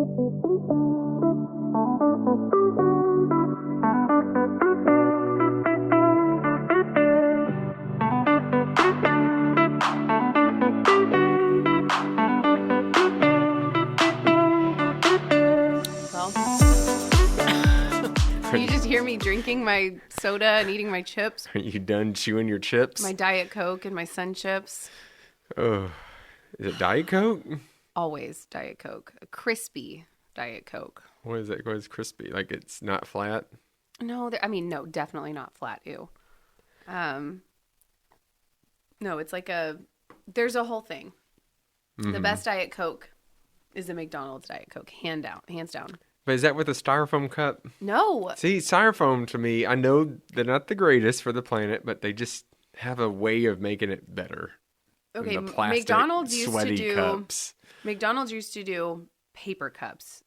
Can you just hear me drinking my soda and eating my chips? Are you done chewing your chips? My Diet Coke and my Sun Chips. Oh, is it Diet Coke? Always Diet Coke. A crispy Diet Coke. What is that? What is crispy? Like it's not flat? No, no, definitely not flat. Ew. No, it's like there's a whole thing. Mm-hmm. The best Diet Coke is the McDonald's Diet Coke, hands down. But is that with a styrofoam cup? No. See, styrofoam to me, I know they're not the greatest for the planet, but they just have a way of making it better. Okay, the plastic, McDonald's used sweaty to do cups. McDonald's used to do paper cups.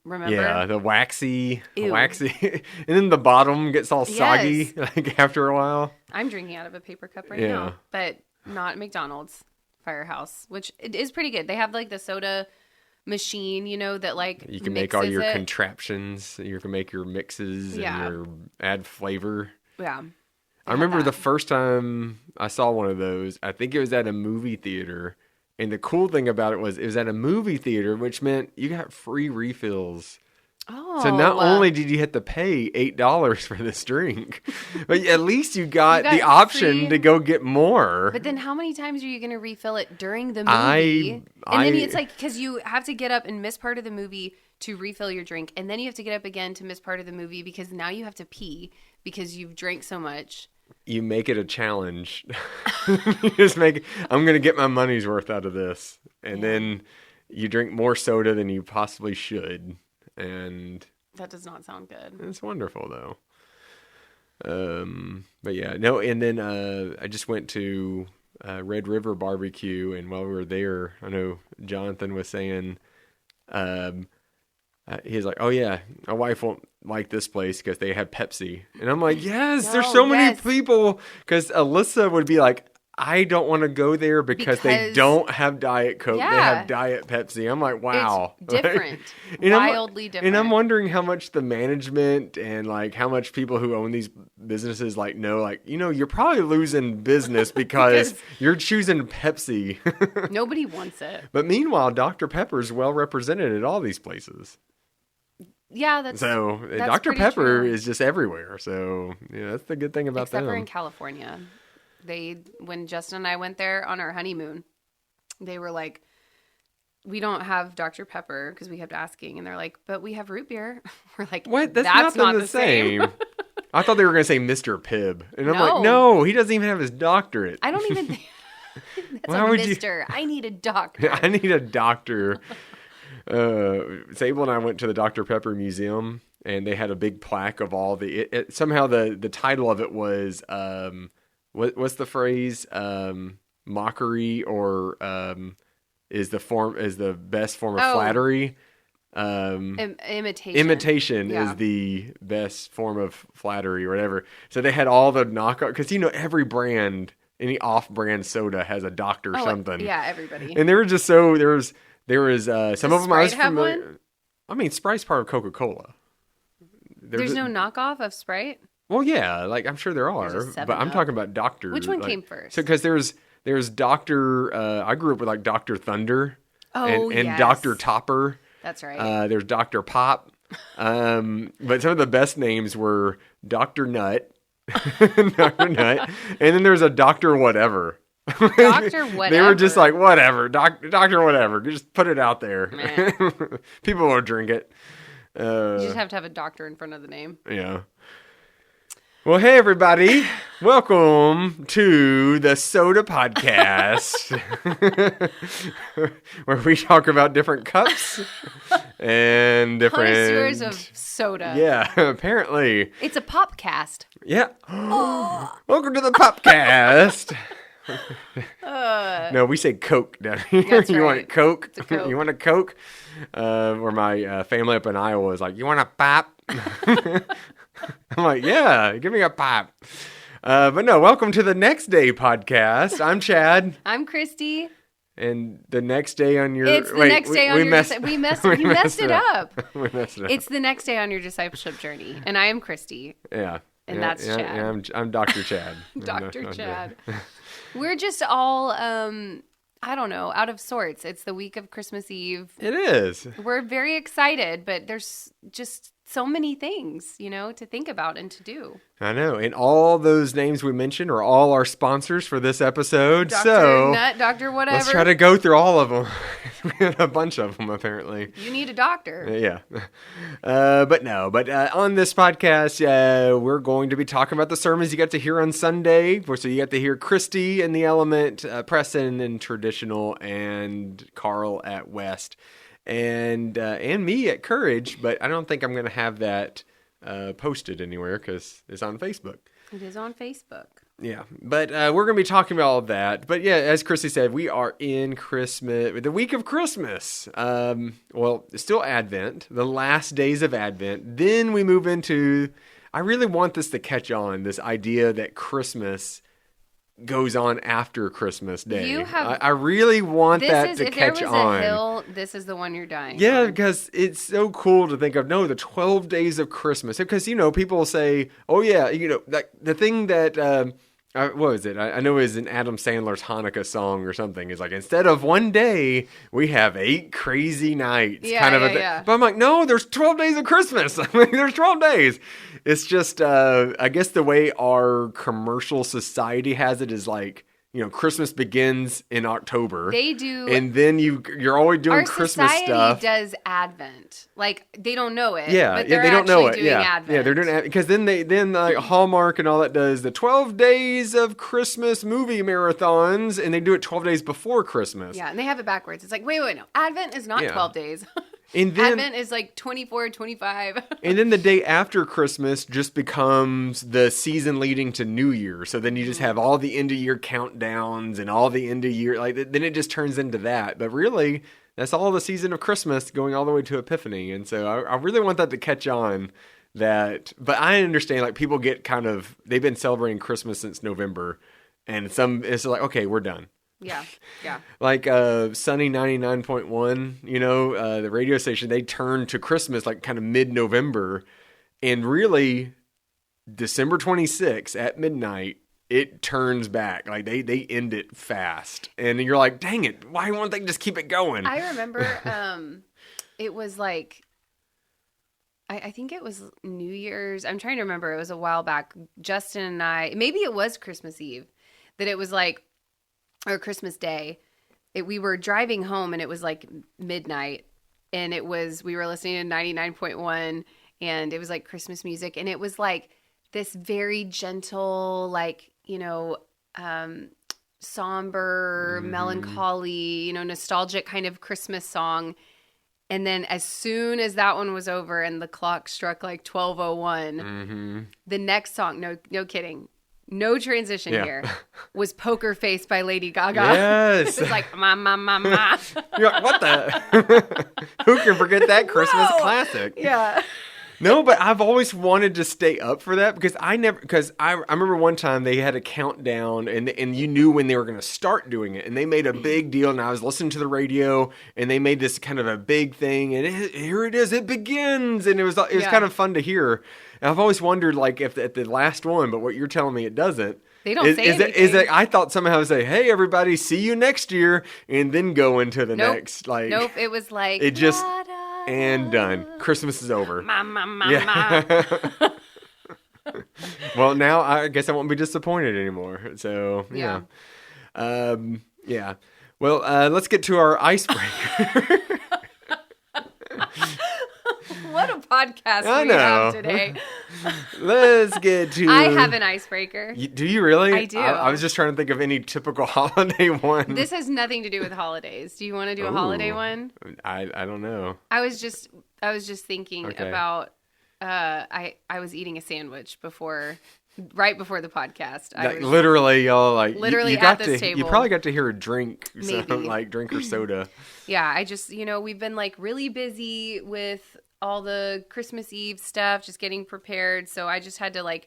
Remember? Yeah, the waxy, and then the bottom gets all soggy like after a while. I'm drinking out of a paper cup right now, but not McDonald's Firehouse, which it is pretty good. They have like the soda machine, you know, that like you can make all your contraptions. You can make your mixes and add flavor. Yeah. I remember the first time I saw one of those, I think it was at a movie theater. And the cool thing about it was at a movie theater, which meant you got free refills. Oh. So not only did you have to pay $8 for this drink, but at least you got the option to go get more. But then how many times are you going to refill it during the movie? Then it's like, because you have to get up and miss part of the movie to refill your drink. And then you have to get up again to miss part of the movie because now you have to pee because you've drank so much. You make it a challenge. You just I'm going to get my money's worth out of this. And then you drink more soda than you possibly should. And that does not sound good. It's wonderful though. But yeah, no. And then I just went to Red River Barbecue, and while we were there, I know Jonathan was saying, he's like, "Oh yeah, my wife won't like this place because they have Pepsi," and I'm like, "Yes, there's so many people." Because Alyssa would be like, "I don't want to go there because they don't have Diet Coke. They have Diet Pepsi." I'm like, wow. It's different. Wildly different. And I'm wondering how much the management and like how much people who own these businesses like know, like, you know, you're probably losing business because you're choosing Pepsi. Nobody wants it. But meanwhile, Dr. Pepper's well represented at all these places. Yeah, that's Dr. Pepper is just everywhere. So yeah, that's the good thing about them. Except for in California. When Justin and I went there on our honeymoon, they were like, "We don't have Dr. Pepper," because we kept asking, and they're like, "But we have root beer." We're like, "What? That's not the same." I thought they were going to say Mr. Pibb, and I'm like, "No, he doesn't even have his doctorate." I don't even think that's Mister. I need a doctor. I need a doctor. Sable and I went to the Dr. Pepper Museum, and they had a big plaque of all somehow the title of it was what's the phrase? Mockery or is the best form of flattery. Imitation. Imitation is the best form of flattery or whatever. So they had all the knockoff, because you know every brand, any off-brand soda has a doctor something. Yeah, everybody. And they were just there was some of them I was familiar. One? I mean, Sprite's part of Coca-Cola. There's no knockoff of Sprite? Well, yeah, like I'm sure there are, but I'm talking about Dr. Which one came first? So because there's Dr. I grew up with like Dr. Thunder and yes. Dr. Topper. That's right. There's Dr. Pop. But some of the best names were Dr. Nut, Dr. Nut, and then there's a Dr. Whatever. Dr. Whatever. They were just like, whatever, Dr. Whatever. Just put it out there. People will drink it. You just have to have a doctor in front of the name. Yeah. Well, hey, everybody. Welcome to the Soda Podcast, where we talk about different cups and different... connoisseurs of soda. Yeah, apparently. It's a popcast. Yeah. Welcome to the Popcast. No, we say Coke down here. That's You right. want Coke? It's a Coke. You want a Coke? Where my family up in Iowa is like, you want a pop? I'm like, yeah, give me a pop. But no, welcome to the Next Day Podcast. I'm Chad. I'm Christy. And the next day on your... It's the next day on your... We messed it up. We messed it up. It's the next day on your discipleship journey. And I am Christy. Yeah. And that's Chad. Yeah, I'm Dr. Chad. Dr. Chad. We're just all, I don't know, out of sorts. It's the week of Christmas Eve. It is. We're very excited, but there's just so many things, to think about and to do. I know. And all those names we mentioned are all our sponsors for this episode. Dr. Nut, Dr. Whatever. Let's try to go through all of them. We had a bunch of them, apparently. You need a doctor. Yeah. But on this podcast, we're going to be talking about the sermons you got to hear on Sunday. So you got to hear Christy in the Element, Preston in Traditional, and Carl at West. And me at Courage, but I don't think I'm going to have that posted anywhere because it's on Facebook. It is on Facebook. Yeah, but we're going to be talking about all of that. But yeah, as Chrissy said, we are in Christmas, the week of Christmas. It's still Advent, the last days of Advent. Then we move into, I really want this to catch on, this idea that Christmas goes on after Christmas Day. I really want that to catch on. If there was a hill, this is the one you're dying on. Because it's so cool to think of, the 12 days of Christmas. Because, people say, oh yeah, like the thing that, what was it? I know it was in Adam Sandler's Hanukkah song or something. It's like, instead of one day, we have 8 crazy nights. Yeah. But I'm like, no, there's 12 days of Christmas. There's 12 days. It's just, I guess the way our commercial society has it is like, Christmas begins in October. They do. And then you're always doing Christmas stuff. Our society does Advent. Like, they don't know it. Yeah, but they're they don't know it. Doing Advent. Yeah, they're doing Advent. Because then like Hallmark and all that does the 12 days of Christmas movie marathons, and they do it 12 days before Christmas. Yeah, and they have it backwards. It's like, wait, no. Advent is not 12 days. And then, Advent is like 24, 25. And then the day after Christmas just becomes the season leading to New Year. So then you just have all the end of year countdowns and all the end of year. Then it just turns into that. But really, that's all the season of Christmas going all the way to Epiphany. And so I really want that to catch on. But I understand, people get they've been celebrating Christmas since November. And it's like, okay, we're done. Yeah. Like Sunny 99.1, the radio station, they turn to Christmas kind of mid-November, and really December 26th at midnight, it turns back. Like they end it fast, and you're like, dang it, why won't they just keep it going? I remember it was like, I think it was New Year's. I'm trying to remember. It was a while back. Justin and I, maybe it was Christmas Eve, that it was like, or Christmas Day, we were driving home and it was like midnight, and we were listening to 99.1, and it was like Christmas music, and it was like this very gentle, somber, melancholy, nostalgic kind of Christmas song. And then as soon as that one was over and the clock struck like 12:01, the next song, no kidding, no transition here, was Poker Face by Lady Gaga. Yes. It was like, ma. You're like, what the? Who can forget that Christmas classic? Yeah. No, but I've always wanted to stay up for that because I remember one time they had a countdown and you knew when they were going to start doing it, and they made a big deal, and I was listening to the radio and they made this kind of a big thing, and here it is, it begins, and it was kind of fun to hear. And I've always wondered if at the last one, but what you're telling me it doesn't. They don't say anything. Is it, I thought somehow say, hey, everybody, see you next year, and then go into the next. Nope, it was like. It just, and done. Christmas is over. Ma. Well, now I guess I won't be disappointed anymore. So, yeah. Well, let's get to our icebreaker. What a podcast we have today. Let's get to... I have an icebreaker. Do you really? I do. I was just trying to think of any typical holiday one. This has nothing to do with holidays. Do you want to do a holiday one? I don't know. I was just thinking about... I was eating a sandwich right before the podcast. Literally, y'all, literally at this table. You probably got to hear a drink, maybe. Drink or soda. Yeah, I just, we've been really busy with all the Christmas Eve stuff, just getting prepared. So I just had to I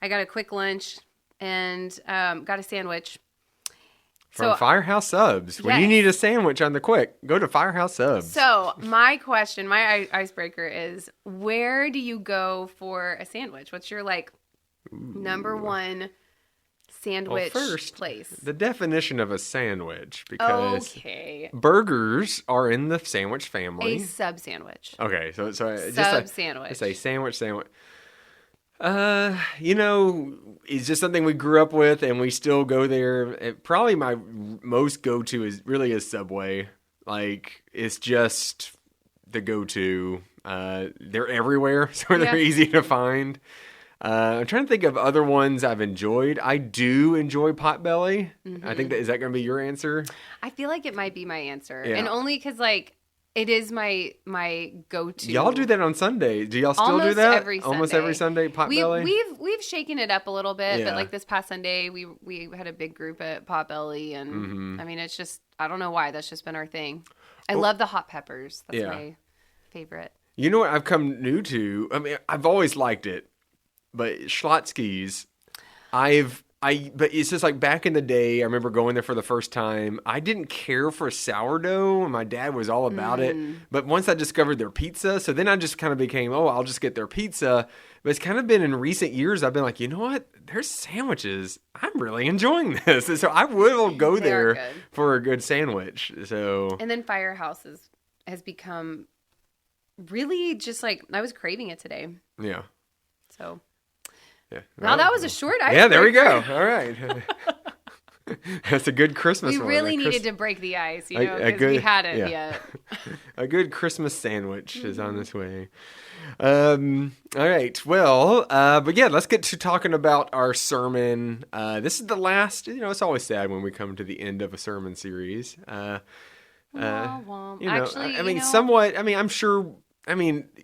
got a quick lunch and got a sandwich. From Firehouse Subs. When you Yes. need a sandwich on the quick, go to Firehouse Subs. So my question, my icebreaker is, where do you go for a sandwich? What's your like number one sandwich first, place? the definition of a sandwich, because Okay. burgers are in the sandwich family. A sub sandwich. Okay, so Sub sandwich. It's a sandwich. It's just something we grew up with, and we still go there. Probably my most go-to is Subway. Like, it's just the go-to. They're everywhere, so they're easy to find. I'm trying to think of other ones I've enjoyed. I do enjoy Potbelly. Mm-hmm. I think is that going to be your answer? I feel like it might be my answer. Yeah. And only because, like, it is my go-to. Y'all do that on Sunday. Do y'all still Almost do that? every Almost Sunday. every Sunday, Potbelly? We've shaken it up a little bit, Yeah. but like this past Sunday, we had a big group at Potbelly, and Mm-hmm. I mean, it's just, I don't know why, that's just been our thing. I love the hot peppers. That's Yeah. my favorite. You know what I've come new to? I mean, I've always liked it, but Schlotzsky's, but it's just like back in the day, I remember going there for the first time. I didn't care for sourdough, and my dad was all about it. But once I discovered their pizza, so then I just kind of became, I'll just get their pizza. But it's kind of been in recent years, I've been like, you know what? Their sandwiches, I'm really enjoying this. And so I will go They are there good. for a good sandwich. So And then Firehouse has become really just like, I was craving it today. yeah. So, Yeah. wow, that was a short Yeah, there we go. icebreaker. All right. That's a good Christmas We one. really A needed to break the ice, you know, a because we good- hadn't yeah. yet. A good Christmas sandwich is on its way. All right. Well, but yeah, let's get to talking about our sermon. This is the last, it's always sad when we come to the end of a sermon series. Wah, wah. Actually, I mean, somewhat, I'm sure,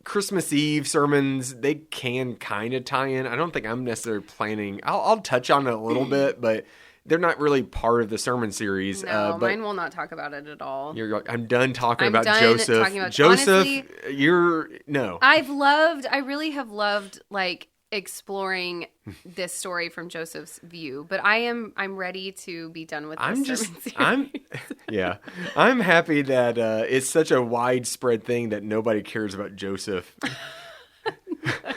Christmas Eve sermons, they can kind of tie in. I don't think I'm necessarily planning, I'll touch on it a little bit, but they're not really part of the sermon series. No, but mine will not talk about it at all. you're like, I'm done talking I'm about done Joseph. talking about- Joseph, honestly, no. I really have loved like exploring this story from Joseph's view, but I'm ready to be done with this sermon series. I'm happy that it's such a widespread thing that nobody cares about Joseph.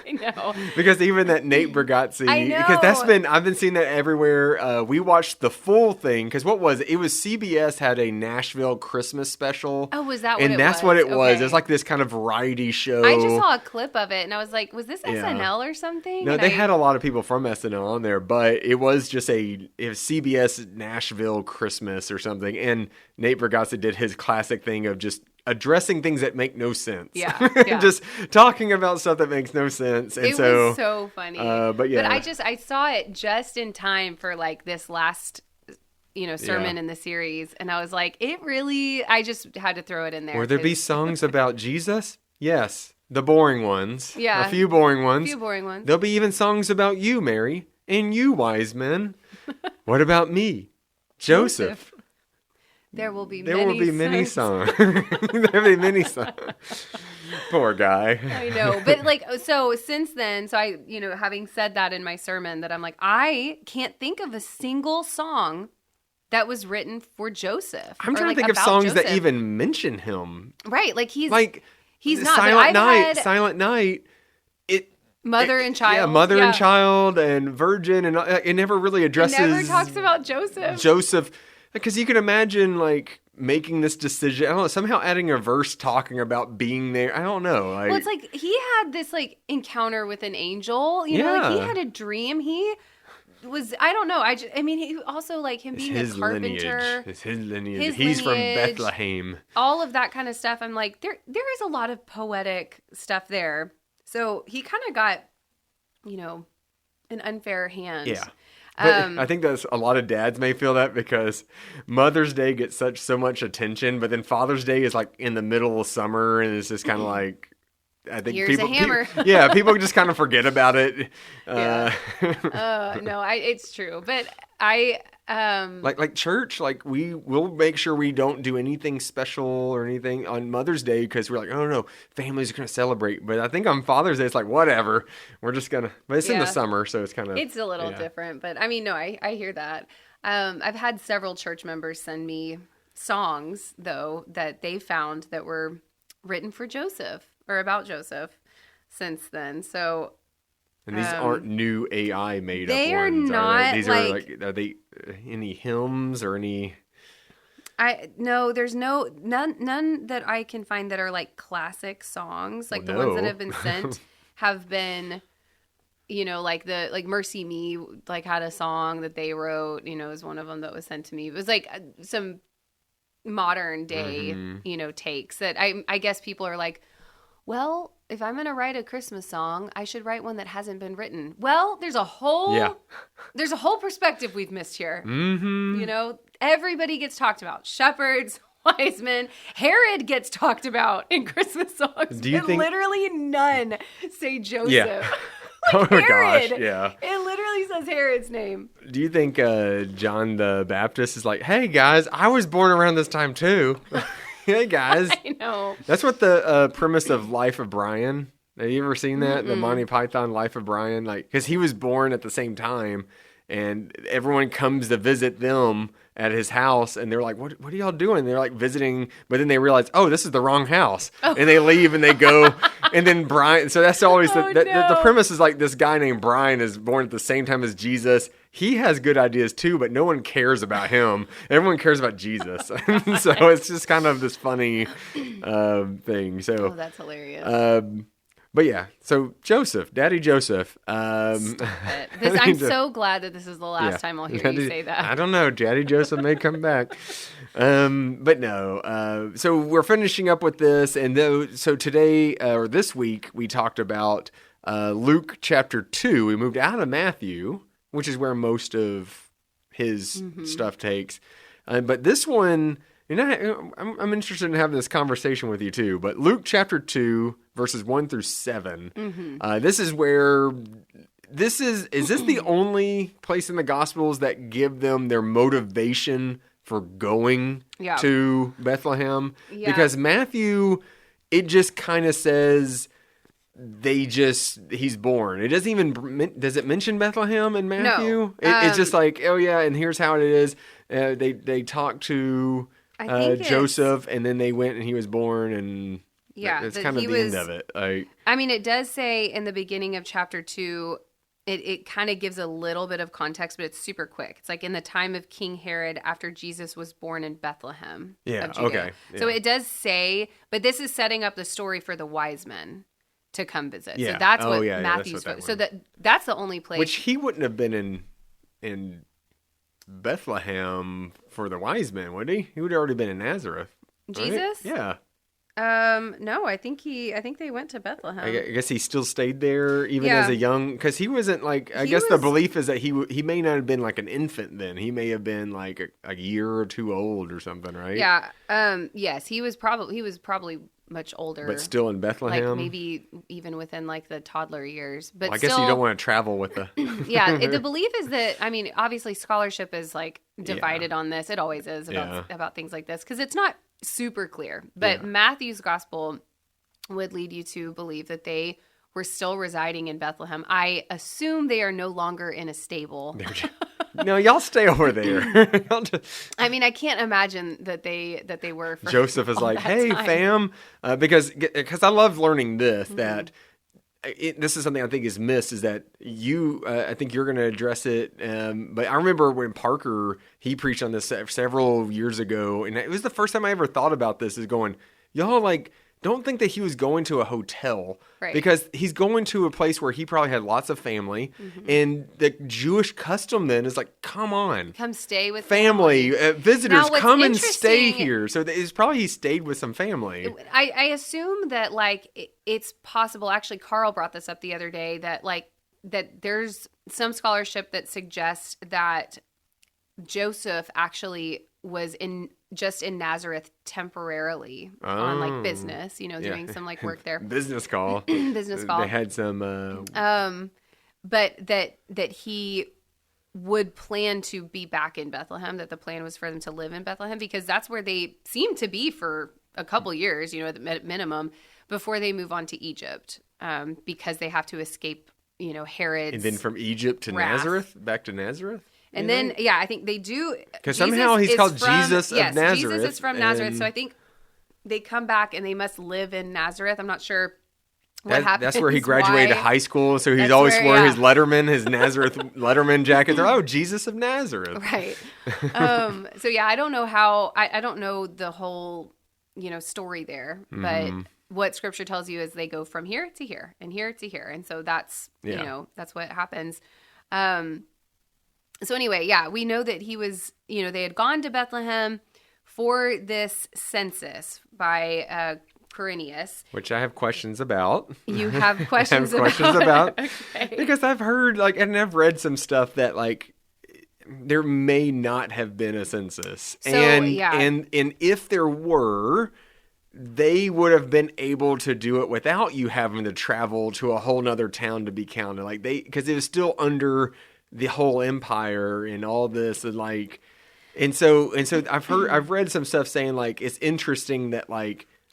I know. Because even that Nate Bargatze, I know. because I've been seeing that everywhere. We watched the full thing, because what was it? It was CBS had a Nashville Christmas special. Oh, was that what and it that's was? what it was. Okay. It was like this kind of variety show. I just saw a clip of it and I was like, was this Yeah. SNL or something? No, And they had a lot of people from SNL on there, but it was just it was CBS Nashville Christmas or something. And Nate Bargatze did his classic thing of just addressing things that make no sense. Yeah, yeah. Just talking about stuff that makes no sense. And It was so funny. but yeah. But I saw it just in time for like this last, sermon Yeah. in the series. And I was like, I just had to throw it in there. Will there be 'cause- songs about Jesus? Yes. The boring ones. Yeah. A few boring a ones. few boring ones. There'll be even songs about you, Mary, and you, wise men. What about me? Joseph. There will be There many will be many songs. songs. There will be many songs. Poor guy. I know. But like, so since then, so I, having said that in my sermon, that I'm like, I can't think of a single song that was written for Joseph. I'm or, trying like, to think of about songs that Joseph. even mention him. Right. Like he's Like not. but Silent I've Night. had Silent Night. Mother and Child. Yeah, Mother and Child and Virgin, and it never really It addresses. never talks about Joseph. Joseph, because you can imagine like making this decision. I don't know, somehow adding a verse talking about being there. I don't know. Well, it's like he had this like encounter with an angel. You know, like he Yeah. had a dream. He was, I don't know. He also like him being a carpenter. lineage. It's his lineage. His He's from lineage. Bethlehem. All of that kind of stuff. I'm like, there is a lot of poetic stuff there. So he kind of got, an unfair hand. Yeah. But I think that's a lot of dads may feel that because Mother's Day gets so much attention, but then Father's Day is like in the middle of summer, and it's just kind of like, I think Here's a hammer. People just kind of forget about it. Yeah. No, it's true. But I like church, like we'll make sure we don't do anything special or anything on Mother's Day because we're like, oh no, families are gonna celebrate. But I think on Father's Day it's like whatever, we're just gonna. But it's in the Yeah. summer, so it's kind of it's a little different. But I mean, no, I hear that. I've had several church members send me songs, though, that they found that were written for Joseph or about Joseph since then. So, And these aren't new AI made up ones. they are not, These are like, are they any hymns or any? No, there's none that I can find that are like classic songs. Like the ones that have been sent have been, like Mercy Me, like had a song that they wrote, is one of them that was sent to me. It was like some modern day, takes that I guess people are like, well, if I'm going to write a Christmas song, I should write one that hasn't been written. Well, there's a whole perspective we've missed here. Mm-hmm. Everybody gets talked about. Shepherds, wise men. Herod gets talked about in Christmas songs. Do you think literally none say Joseph? Yeah. Like oh my Herod. gosh, yeah. It literally says Herod's name. Do you think John the Baptist is like, hey guys, I was born around this time too. Hey guys. I know. That's what the premise of Life of Brian. Have you ever seen that? The Monty Python Life of Brian? Like, because he was born at the same time, and everyone comes to visit them at his house, and they're like, what are y'all doing? They're like visiting, but then they realize, oh, this is the wrong house. Oh. And they leave and they go, and then Brian, so that's always the premise is like this guy named Brian is born at the same time as Jesus. He has good ideas too, but no one cares about him. Everyone cares about Jesus. So it's just kind of this funny thing. So that's hilarious. But yeah, so Joseph, Daddy Joseph. I'm so glad that this is the last time I'll hear you say that. I don't know. Daddy Joseph may come back. But no. So we're finishing up with this. And so today, or this week, we talked about Luke chapter 2. We moved out of Matthew, which is where most of his stuff takes. But this one, I'm interested in having this conversation with you too. But Luke chapter 2, verses 1 through 7. This is where is this the only place in the Gospels that give them their motivation for going to Bethlehem? Yeah. Because Matthew, it just kind of says he's born. It doesn't even, does it mention Bethlehem in Matthew? No. It's just like, oh yeah, and here's how it is. They talked to Joseph, and then they went and he was born, and it's kind of the end of it. I mean, it does say in the beginning of chapter 2, it kind of gives a little bit of context, but it's super quick. It's like in the time of King Herod after Jesus was born in Bethlehem. Yeah, okay. Yeah. So it does say, but this is setting up the story for the wise men to come visit. Yeah. So that's what Matthew's. So that's the only place. Which he wouldn't have been in Bethlehem for the wise men, would he? He would have already been in Nazareth. Jesus? Right? Yeah. No, I think they went to Bethlehem. I guess he still stayed there even as a young, because he wasn't like, I guess the belief is that he may not have been like an infant then. He may have been like a year or two old or something, right? Yeah. Yes, he was probably much older, but still in Bethlehem, like maybe even within like the toddler years. But I guess you don't want to travel with the. Yeah, the belief is that, I mean, obviously scholarship is like divided on this. It always is about things like this because it's not super clear. But Matthew's gospel would lead you to believe that they were still residing in Bethlehem. I assume they are no longer in a stable. No, y'all stay over there. I mean, I can't imagine that they were. For Joseph is like, "Hey, fam," because I love learning this. That this is something I think is missed. Is that I think you're going to address it. But I remember when Parker he preached on this several years ago, and it was the first time I ever thought about this. Is going, y'all like. Don't think that he was going to a hotel because he's going to a place where he probably had lots of family. And the Jewish custom then is like, come on. Come stay with family. Visitors, come and stay here. So it's probably he stayed with some family. I assume that like it's possible. Actually, Carl brought this up the other day that there's some scholarship that suggests that Joseph actually was just in Nazareth temporarily on like business, doing some like work there. Business call. Business call. They had some but that he would plan to be back in Bethlehem, that the plan was for them to live in Bethlehem because that's where they seem to be for a couple years, at the minimum, before they move on to Egypt, because they have to escape, Herod's and then from Egypt to wrath. Nazareth, back to Nazareth? And then, yeah, I think they do. Because somehow he's called Jesus of Nazareth. Jesus is from Nazareth. So I think they come back and they must live in Nazareth. I'm not sure what happened. That's where he graduated high school. So he's always wore his Letterman, his Nazareth Letterman jacket. They're, Jesus of Nazareth. Right. So yeah, I don't know how, I don't know the whole, story there, but what scripture tells you is they go from here to here and here to here. And so that's, that's what happens. So anyway, yeah, we know that he was, they had gone to Bethlehem for this census by Quirinius. Which I have questions about. You have questions about. Okay. Because I've heard, and I've read some stuff that, there may not have been a census. So, and if there were, they would have been able to do it without you having to travel to a whole nother town to be counted. Because it was still under the whole empire and all this, and so I've read some stuff saying it's interesting that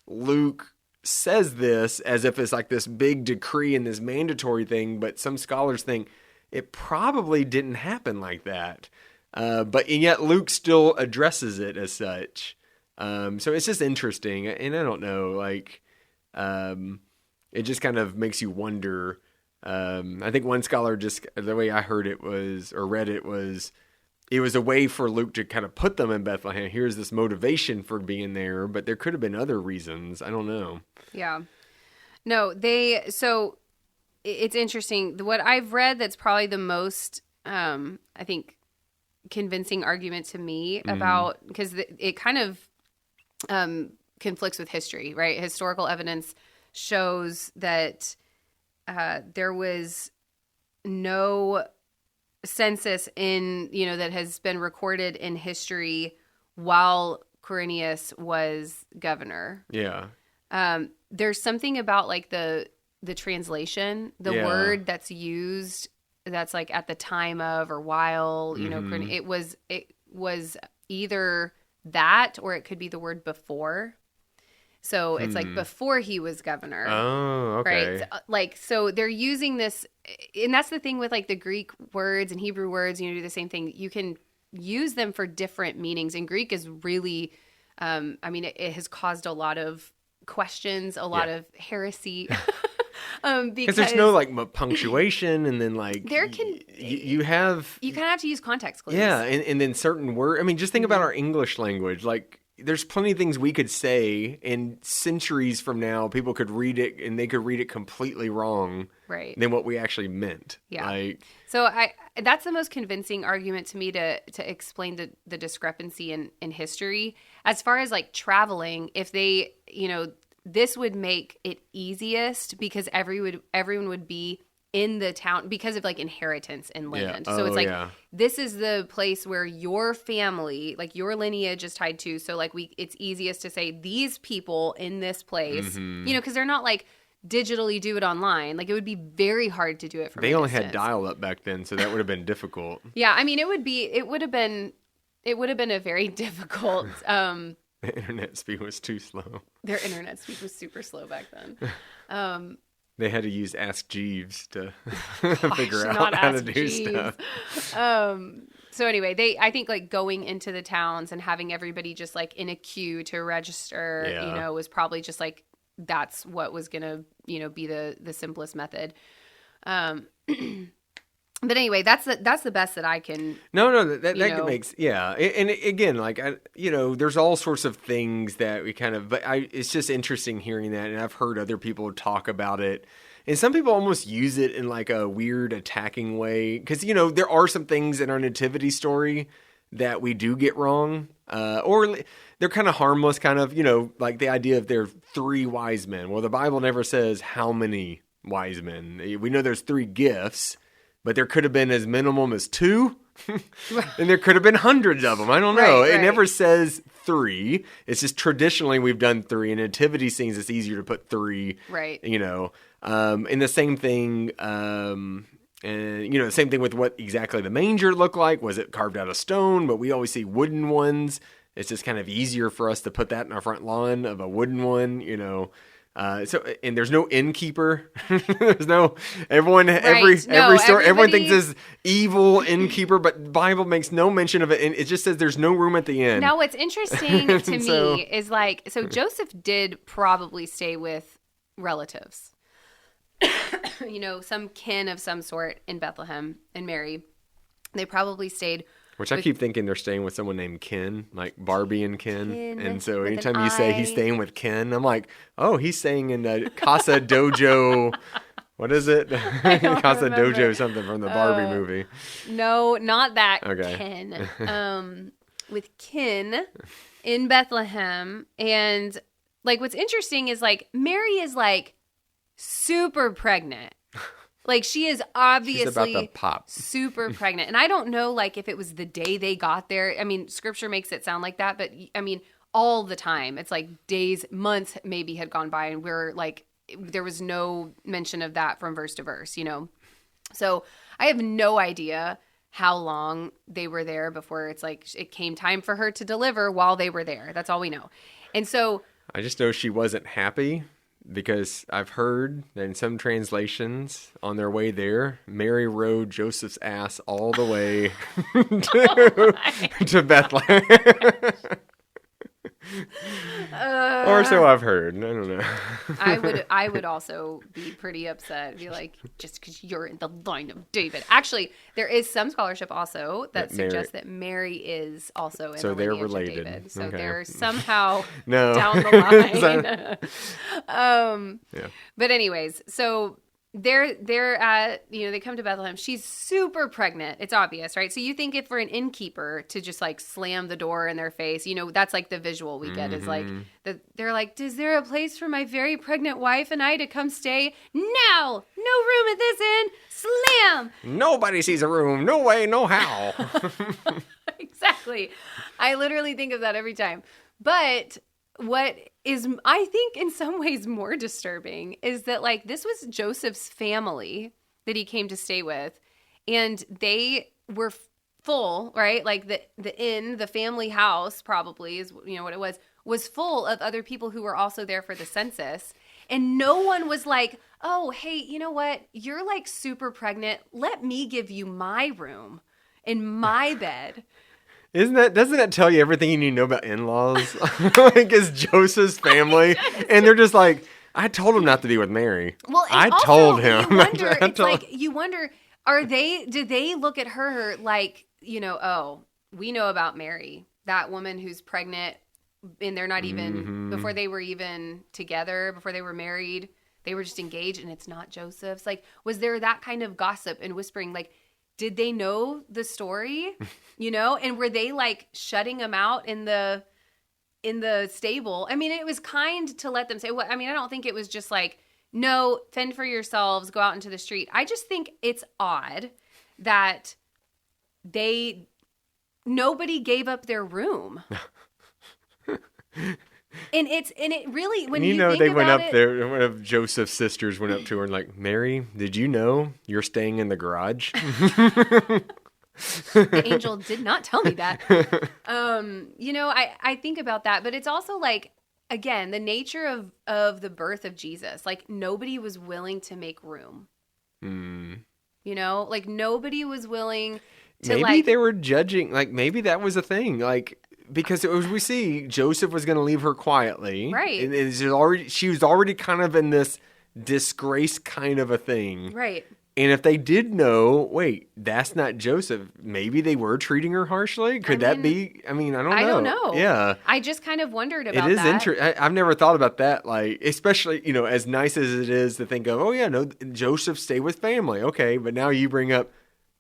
Luke says this as if it's this big decree and this mandatory thing, but some scholars think it probably didn't happen like that. And yet Luke still addresses it as such. So it's just interesting, and I don't know, it just kind of makes you wonder. I think one scholar the way I heard it was, or read it was a way for Luke to kind of put them in Bethlehem. Here's this motivation for being there, but there could have been other reasons. I don't know. Yeah. No, so it's interesting. What I've read that's probably the most, I think, convincing argument to me about, because it kind of conflicts with history, right? Historical evidence shows that there was no census that has been recorded in history while Quirinius was governor. Yeah. There's something about the translation, the word that's used, that's at the time of or while, it was either that or it could be the word before. So it's before he was governor. Oh, okay. Right? So they're using this, and that's the thing with the Greek words and Hebrew words, do the same thing. You can use them for different meanings. And Greek is really, it has caused a lot of questions, a lot of heresy. Because there's no punctuation, and then there can you kind of have to use context clues. Yeah, and then certain words. Just think about our English language. There's plenty of things we could say, and centuries from now, people could read it, and they could read it completely wrong, right, than what we actually meant. Yeah. So that's the most convincing argument to me to explain the discrepancy in history. As far as traveling, if they, this would make it easiest because everyone would be in the town because of inheritance and land. Yeah. So it's this is the place where your family, your lineage is tied to. So it's easiest to say these people in this place, because they're not digitally do it online. It would be very hard to do it from They a only distance. had dial-up back then, so that would have been difficult. Yeah, it would have been a very difficult. The internet speed was too slow. Their internet speed was super slow back then. They had to use Ask Jeeves to figure out how to do stuff. So anyway, I think going into the towns and having everybody just in a queue to register, was probably just that's what was gonna, be the simplest method. But anyway, that's the best that I can. No, that makes and again, there's all sorts of things that we kind of, but it's just interesting hearing that, and I've heard other people talk about it, and some people almost use it in a weird attacking way, because there are some things in our nativity story that we do get wrong, or they're kind of harmless, kind of the idea of there are 3 wise men. Well, the Bible never says how many wise men. We know there's 3 gifts. But there could have been as minimum as 2, and there could have been hundreds of them. I don't know. It never says 3. It's just traditionally we've done 3. In nativity scenes, it's easier to put 3. Right. And the same thing, and the same thing with what exactly the manger looked like. Was it carved out of stone? But we always see wooden ones. It's just kind of easier for us to put that in our front lawn of a wooden one. And there's no innkeeper. There's no everyone. Right. Every No, story. Everyone thinks everybody- this evil innkeeper, but the Bible makes no mention of it, and it just says there's no room at the inn. Now, what's interesting to So- me is like, so Joseph did probably stay with relatives, some kin of some sort in Bethlehem, and Mary. They probably stayed. Which I keep thinking they're staying with someone named Ken, like Barbie and Ken. Ken And so with an anytime you say he's I. staying with Ken, I'm like, oh, he's staying in the Casa Dojo. What is it? Casa remember. Dojo something from the Barbie movie. No, not that Okay. Ken. With kin in Bethlehem. And like what's interesting is like Mary is like super pregnant. Like she is obviously She's about to pop. super pregnant. And I don't know like if it was the day they got there. I mean, scripture makes it sound like that, but I mean, all the time. It's like days, months maybe had gone by and we're like there was no mention of that from verse to verse, So I have no idea how long they were there before it's like it came time for her to deliver while they were there. That's all we know. And so I just know she wasn't happy because I've heard that in some translations on their way there, Mary rode Joseph's ass all the way to Bethlehem. Or so I've heard. I don't know. I would also be pretty upset. Be like, just because you're in the line of David. Actually, there is some scholarship also that That Mary- suggests that Mary is also in So the they're lineage related. of David. So Okay. they're somehow No. down the line. Yeah. But anyways, so they're at, they come to Bethlehem. She's super pregnant. It's obvious, right? So you think if for an innkeeper to just like slam the door in their face, that's like the visual we get is like, they're like, is there a place for my very pregnant wife and I to come stay? No room at this inn. Slam. Nobody sees a room. No way, no how. Exactly. I literally think of that every time. But what is, I think, in some ways more disturbing is that, like, this was Joseph's family that he came to stay with, and they were full, right? Like, the inn, the family house probably is, what it was full of other people who were also there for the census. And no one was like, oh, hey, you know what? You're, like, super pregnant. Let me give you my room in my bed. Doesn't that tell you everything you need to know about in-laws? Like, it's Joseph's family. And they're just like, I told him not to be with Mary. Well, and I also, told him. You wonder, do they look at her like, oh, we know about Mary, that woman who's pregnant, and they're not even, before they were even together, before they were married, they were just engaged, and it's not Joseph's. Like, was there that kind of gossip and whispering, like, did they know the story, and were they like shutting him out in the stable? I mean, it was kind to let them say, well, I mean, I don't think it was just like, no, fend for yourselves, go out into the street. I just think it's odd that nobody gave up their room. And it really, when you think they about went up it, there. One of Joseph's sisters went up to her and like, Mary, did you know you're staying in the garage? the angel did not tell me that. I think about that, but it's also like, again, the nature of the birth of Jesus. Like, nobody was willing to make room. Like, nobody was willing to, Maybe they were judging. Like, maybe that was a thing. Like, because we see Joseph was going to leave her quietly. Right. And she was already kind of in this disgrace kind of a thing. Right. And if they did know, wait, that's not Joseph, maybe they were treating her harshly? Could that be? I mean, I don't know. I don't know. Yeah. I just kind of wondered about It is that. interesting. I've never thought about that. Like, especially, as nice as it is to think of, oh, yeah, no, Joseph stay with family. Okay. But now you bring up,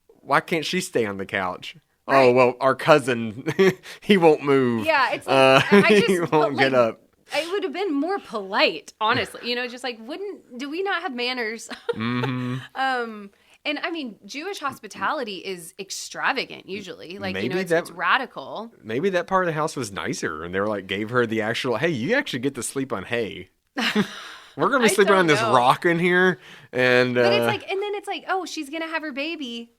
why can't she stay on the couch? Right. Oh, well, our cousin, he won't move. Yeah. It's like, he won't get up. It would have been more polite, honestly. Just like, do we not have manners? Mm-hmm. And I mean, Jewish hospitality is extravagant usually. Like, Maybe it's radical. Maybe that part of the house was nicer and they were like, gave her the actual, hey, you actually get to sleep on hay. We're going to be sleeping on this rock in here. And, but it's like, and then it's like, oh, she's going to have her baby.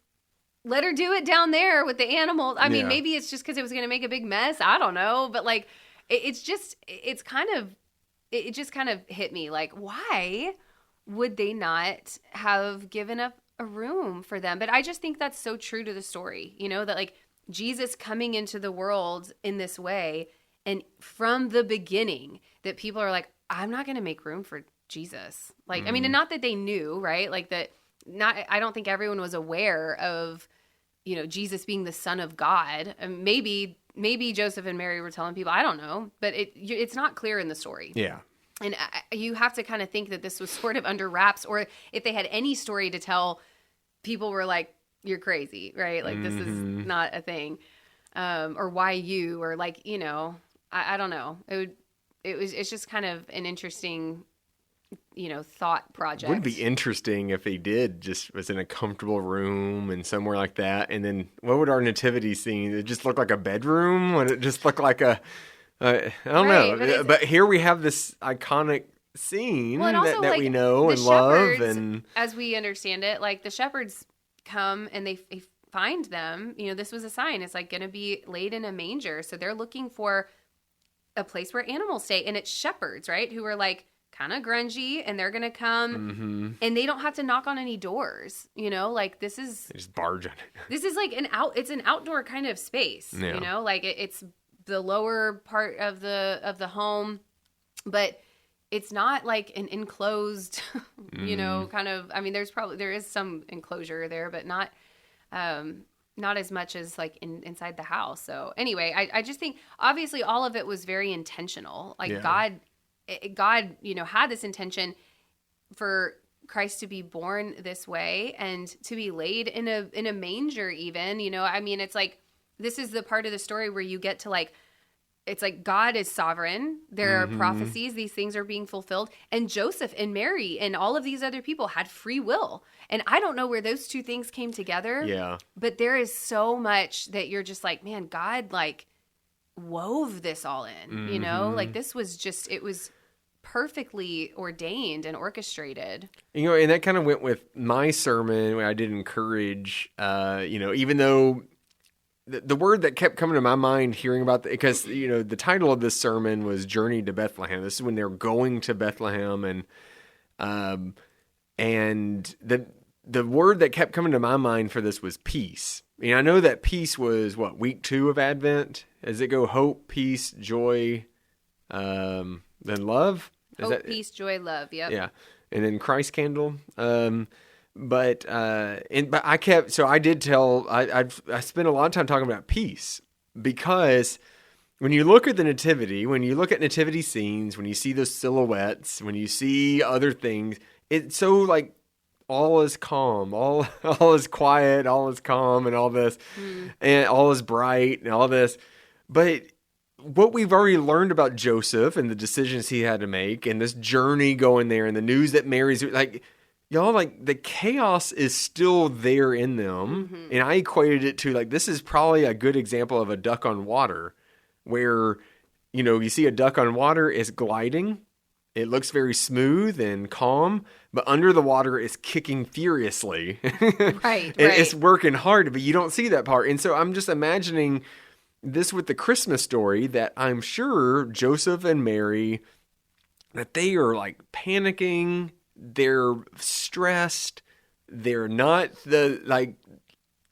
Let her do it down there with the animals. I mean, maybe it's just because it was going to make a big mess. I don't know. But like, it's kind of it just kind of hit me like, why would they not have given up a room for them? But I just think that's so true to the story, that like Jesus coming into the world in this way, and from the beginning that people are like, I'm not going to make room for Jesus. Like, I mean, and not that they knew, right? Like that, I don't think everyone was aware of, Jesus being the Son of God. And maybe Joseph and Mary were telling people, I don't know, but it's not clear in the story. Yeah. And you have to kind of think that this was sort of under wraps, or if they had any story to tell, people were like, you're crazy, right? Like, this is not a thing. Or why you, or like, I don't know. It's just kind of an interesting, thought project. Would be interesting if they did just was in a comfortable room and somewhere like that. And then what would our nativity scene? It just look like a bedroom? Would it just look like I don't know. But here we have this iconic scene that like, we know and love. And as we understand it, like the shepherds come and they find them. This was a sign. It's like going to be laid in a manger. So they're looking for a place where animals stay. And it's shepherds, right? Who are like kind of grungy, and they're going to come and they don't have to knock on any doors. Like this is... They just barge on it. This is like it's an outdoor kind of space, like it's the lower part of the home, but it's not like an enclosed, kind of, I mean, there is some enclosure there, but not as much as like inside the house. So anyway, I just think obviously all of it was very intentional. Like God, had this intention for Christ to be born this way and to be laid in a manger even, I mean, it's like, this is the part of the story where you get to like, it's like God is sovereign. There are prophecies. These things are being fulfilled. And Joseph and Mary and all of these other people had free will. And I don't know where those two things came together. Yeah. But there is so much that you're just like, man, God like wove this all in, like this was just, it was perfectly ordained and orchestrated. And that kind of went with my sermon where I did encourage, even though the word that kept coming to my mind hearing about because the title of this sermon was Journey to Bethlehem. This is when they're going to Bethlehem, and the word that kept coming to my mind for this was peace. I know that peace was week 2 of Advent. Does it go hope, peace, joy, then love? Hope, peace, joy, love. Yep. Yeah, and then Christ candle. But I kept, so I did tell, I spent a lot of time talking about peace, because when you look at the nativity, when you look at nativity scenes, when you see those silhouettes, when you see other things, it's so like all is calm, all is quiet, all is calm and all this, and all is bright and all this. But what we've already learned about Joseph and the decisions he had to make and this journey going there and the news that Mary's like, y'all, like the chaos is still there in them. And I equated it to like, this is probably a good example of a duck on water where, you see a duck on water is gliding. It looks very smooth and calm, but under the water it's kicking furiously. Right. It's working hard, but you don't see that part. And so I'm just imagining this with the Christmas story that I'm sure Joseph and Mary, that they are like panicking. They're stressed. They're not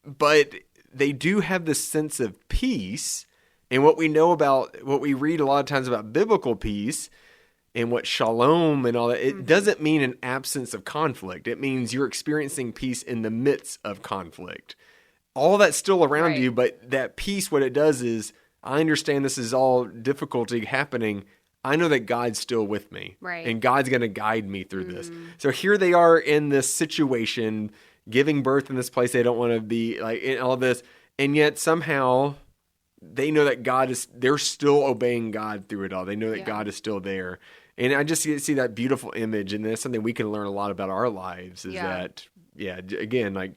but they do have this sense of peace. And what we read a lot of times about biblical peace and what shalom and all that, it doesn't mean an absence of conflict. It means you're experiencing peace in the midst of conflict. All that's still around you, but that peace, what it does is, I understand this is all difficulty happening. I know that God's still with me. Right. And God's going to guide me through this. So here they are in this situation, giving birth in this place they don't want to be, like, in all this. And yet somehow they know that they're still obeying God through it all. They know that God is still there. And I just see that beautiful image. And that's something we can learn a lot about our lives is that, again, like,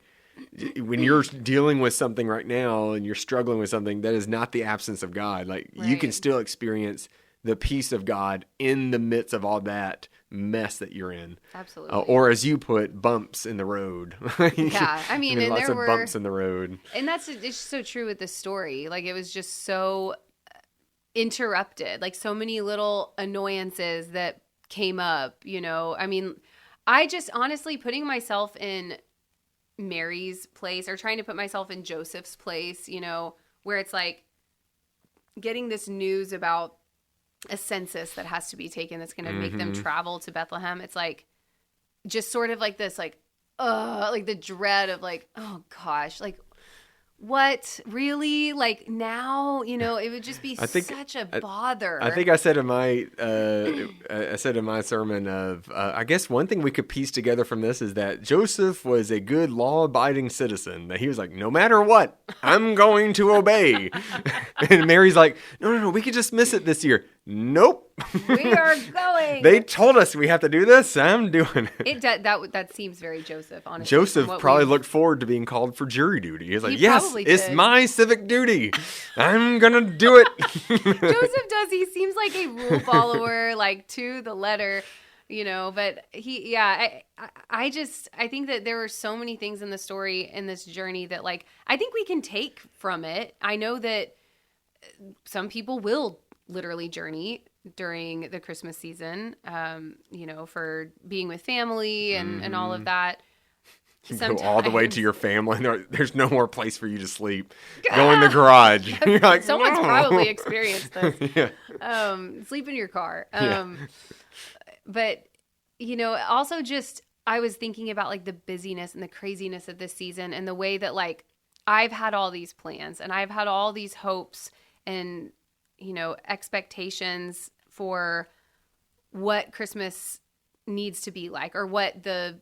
when you're dealing with something right now and you're struggling with something, that is not the absence of God. Like you can still experience the peace of God in the midst of all that mess that you're in. Absolutely. Or as you put, bumps in the road. Yeah. I mean, and lots there of were bumps in the road. And it's so true with this story. Like it was just so interrupted, like so many little annoyances that came up, you know. I mean, I just honestly putting myself in Mary's place or trying to put myself in Joseph's place, you know, where it's like getting this news about a census that has to be taken that's going to make them travel to Bethlehem. It's like just sort of like this, like the dread of like, oh gosh, like what really, like now, you know, it would just be such a bother. I think I said in my sermon of I guess one thing we could piece together from this is that Joseph was a good law-abiding citizen. That he was like, no matter what, I'm going to obey. And Mary's like, no, we could just miss it this year. Nope. We are going. They told us we have to do this. I'm doing it. That seems very Joseph, honestly. Joseph probably looked forward to being called for jury duty. He's like, yes, it's my civic duty. I'm going to do it. Joseph does. He seems like a rule follower, like to the letter, you know, but I think that there were so many things in the story, in this journey that like, I think we can take from it. I know that some people will literally journey during the Christmas season, you know, for being with family and all of that. You go all the way to your family. There's no more place for you to sleep. Go in the garage. You're like, someone's probably experienced this. Sleep in your car. But, you know, also just I was thinking about like the busyness and the craziness of this season and the way that like I've had all these plans and I've had all these hopes and, you know, expectations for what Christmas needs to be like or what the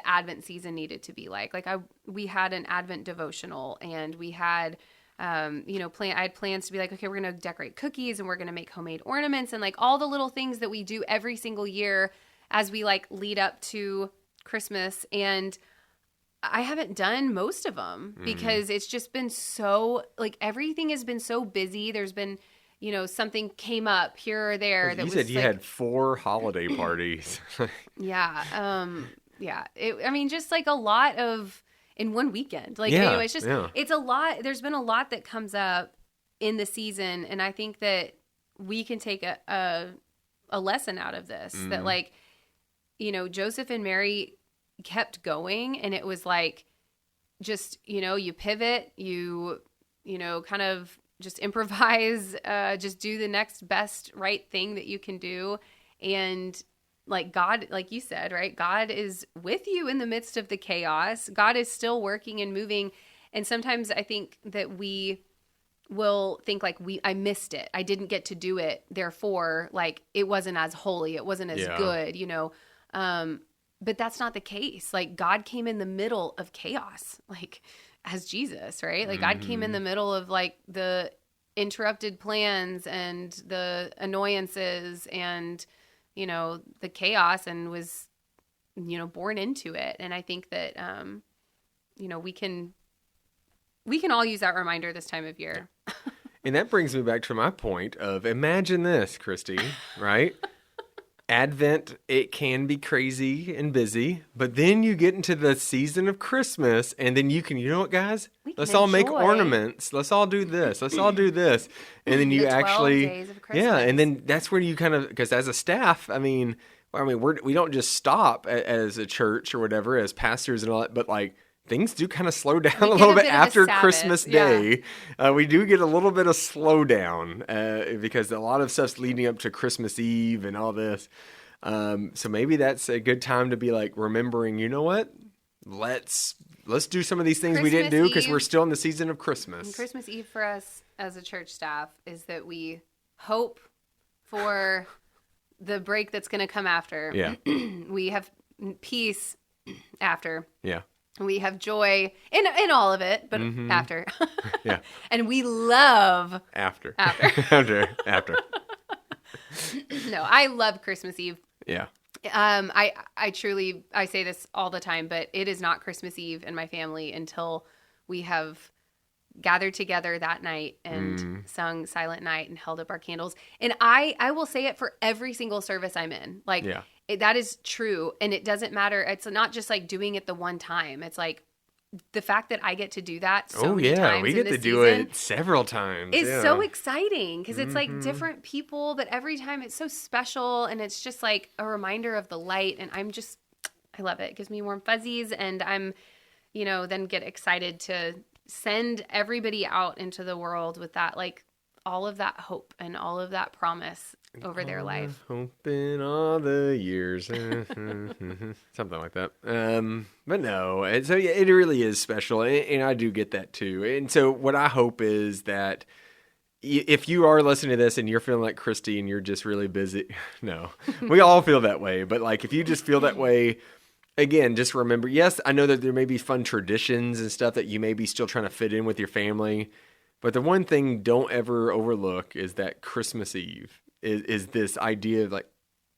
Advent season needed to be like. Like we had an Advent devotional and we had, you know, I had plans to be like, okay, we're going to decorate cookies and we're going to make homemade ornaments and like all the little things that we do every single year as we like lead up to Christmas. And I haven't done most of them because it's just been so like everything has been so busy. There's been, you know, something came up here or there. You said you had 4 holiday parties. Yeah. I mean, just like a lot of in one weekend. Like, anyway, it's just, it's a lot. There's been a lot that comes up in the season. And I think that we can take a lesson out of this that like, you know, Joseph and Mary kept going and it was like, just, you know, you pivot, you know, kind of just improvise, just do the next best right thing that you can do. And like God, like you said, right? God is with you in the midst of the chaos. God is still working and moving. And sometimes I think that we will think like I missed it. I didn't get to do it. Therefore, like it wasn't as holy. It wasn't as good, you know? But that's not the case. Like God came in the middle of chaos, like as Jesus, right? Like God came in the middle of like the interrupted plans and the annoyances and, you know, the chaos and was, you know, born into it. And I think that, you know, we can all use that reminder this time of year. And that brings me back to my point of imagine this, Christy, right? Advent, it can be crazy and busy, but then you get into the season of Christmas and then you know what, guys? Let's all make ornaments. Let's all do this. Let's all do this. And then you the 12 days of Christmas. And then that's where you kind of, because as a staff, we don't just stop as a church or whatever, as pastors and all that, but like things do kind of slow down a little bit after Christmas Day. We do get a little bit of slowdown because a lot of stuff's leading up to Christmas Eve and all this. So maybe that's a good time to be like remembering, you know what? Let's do some of these things we didn't do because we're still in the season of Christmas. And Christmas Eve for us as a church staff is that we hope for the break that's going to come after. Yeah. We have peace after. Yeah. We have joy in all of it, but after. Yeah. And we love after. No, I love Christmas Eve. Yeah. I truly say this all the time, but it is not Christmas Eve in my family until we have gathered together that night and sung Silent Night and held up our candles. And I will say it for every single service I'm in. Like, that is true. And it doesn't matter. It's not just like doing it the one time. It's like the fact that I get to do that so Oh many yeah, times we in get this to do season it several times. is yeah. so exciting because it's like different people, but every time it's so special and it's just like a reminder of the light. And I love it. It gives me warm fuzzies, and I'm, then get excited to send everybody out into the world with that, like all of that hope and all of that promise over their life. Hope in all the years. Something like that. But no, and so yeah, it really is special. And I do get that too. And so what I hope is that if you are listening to this and you're feeling like Christy and you're just really busy, no, we all feel that way. But like, if you just feel that way, again, just remember, yes, I know that there may be fun traditions and stuff that you may be still trying to fit in with your family. But the one thing don't ever overlook is that Christmas Eve is this idea of like,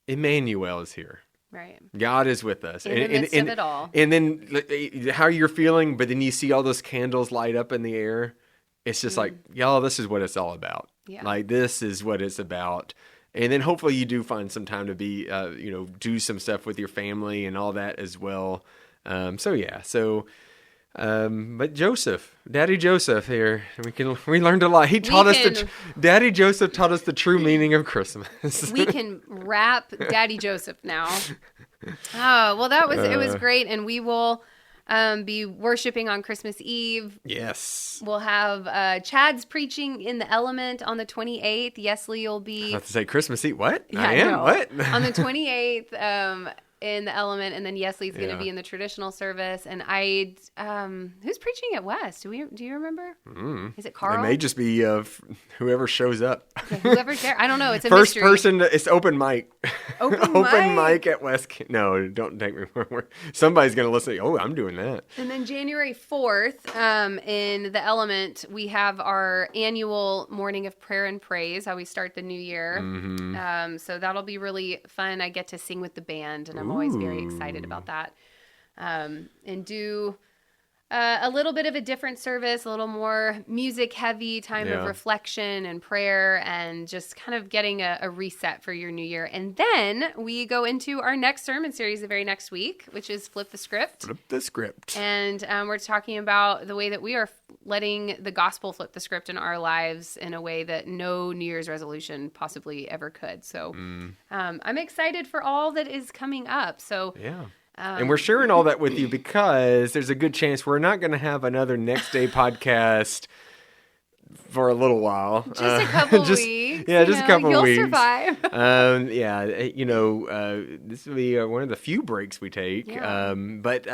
Emmanuel is here. Right. God is with us. In the midst of it all. And then how you're feeling, but then you see all those candles light up in the air. It's just like, y'all, this is what it's all about. Yeah. Like, this is what it's about. And then hopefully you do find some time to be, do some stuff with your family and all that as well. But Joseph, Daddy Joseph here, we learned a lot. Daddy Joseph taught us the true meaning of Christmas. We can wrap Daddy Joseph now. Oh, well, it was great. And we will be worshiping on Christmas Eve. Yes. We'll have Chad's preaching in the Element on the 28th. Yesley will be... I have to say Christmas Eve. What? Yeah, I am? know. What? On the 28th, in the Element, and then Yesley's going to be in the traditional service. And who's preaching at West? Do you remember? Is it Carl? It may just be whoever shows up. Yeah, whoever's there. I don't know. It's a First mystery. person. It's open mic. Open mic at West. No, don't take me where somebody's going to listen. Oh, I'm doing that. And then January 4th, in the Element, we have our annual morning of prayer and praise. How we start the new year. So that'll be really fun. I get to sing with the band, and I'm always very excited about that. And do a little bit of a different service, a little more music heavy time of reflection and prayer, and just kind of getting a reset for your new year. And then we go into our next sermon series the very next week, which is Flip the Script. Flip the Script. And we're talking about the way that we are letting the gospel flip the script in our lives in a way that no New Year's resolution possibly ever could. So I'm excited for all that is coming up. So yeah. And we're sharing all that with you because there's a good chance we're not going to have another Next Day podcast for a little while. Just a couple weeks. Yeah, just a couple you'll weeks. You'll survive. This will be one of the few breaks we take. Yeah. But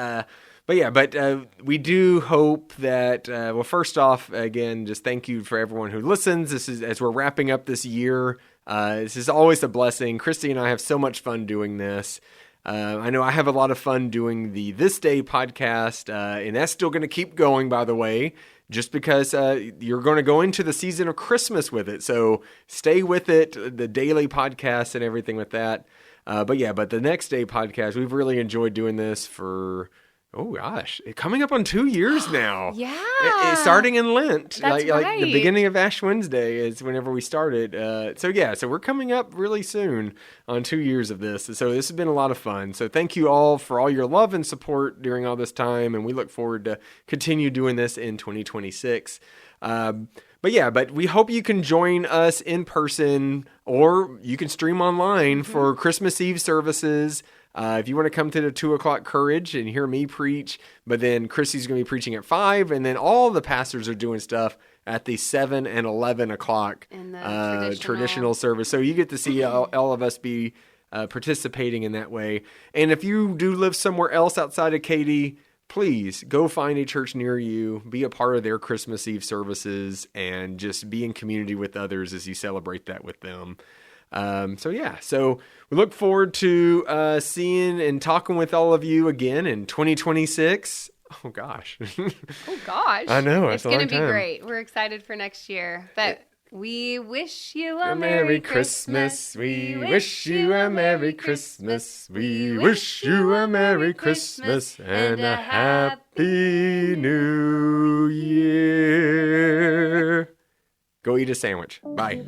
we do hope that, first off, again, just thank you for everyone who listens. This is, as we're wrapping up this year, this is always a blessing. Christy and I have so much fun doing this. I know I have a lot of fun doing the This Day podcast, and that's still going to keep going, by the way, just because you're going to go into the season of Christmas with it. So stay with it, the daily podcast and everything with that. But the Next Day podcast, we've really enjoyed doing this for... Oh gosh, coming up on 2 years now. Yeah. Starting in Lent. That's right. Like the beginning of Ash Wednesday is whenever we started. So we're coming up really soon on 2 years of this. So this has been a lot of fun. So thank you all for all your love and support during all this time. And we look forward to continue doing this in 2026. But we hope you can join us in person, or you can stream online for Christmas Eve services. If you want to come to the 2:00 Courage and hear me preach, but then Christy's going to be preaching at 5, and then all the pastors are doing stuff at the 7 and 11 o'clock in the traditional service. So you get to see all of us be participating in that way. And if you do live somewhere else outside of Katy, please go find a church near you, be a part of their Christmas Eve services, and just be in community with others as you celebrate that with them. So we look forward to seeing and talking with all of you again in 2026. Oh, gosh. Oh, gosh. I know. It's going to be great. We're excited for next year. But we wish you a Merry Christmas. We wish you a Merry Christmas. We wish you a Merry Christmas and a Happy New Year. Go eat a sandwich. Bye.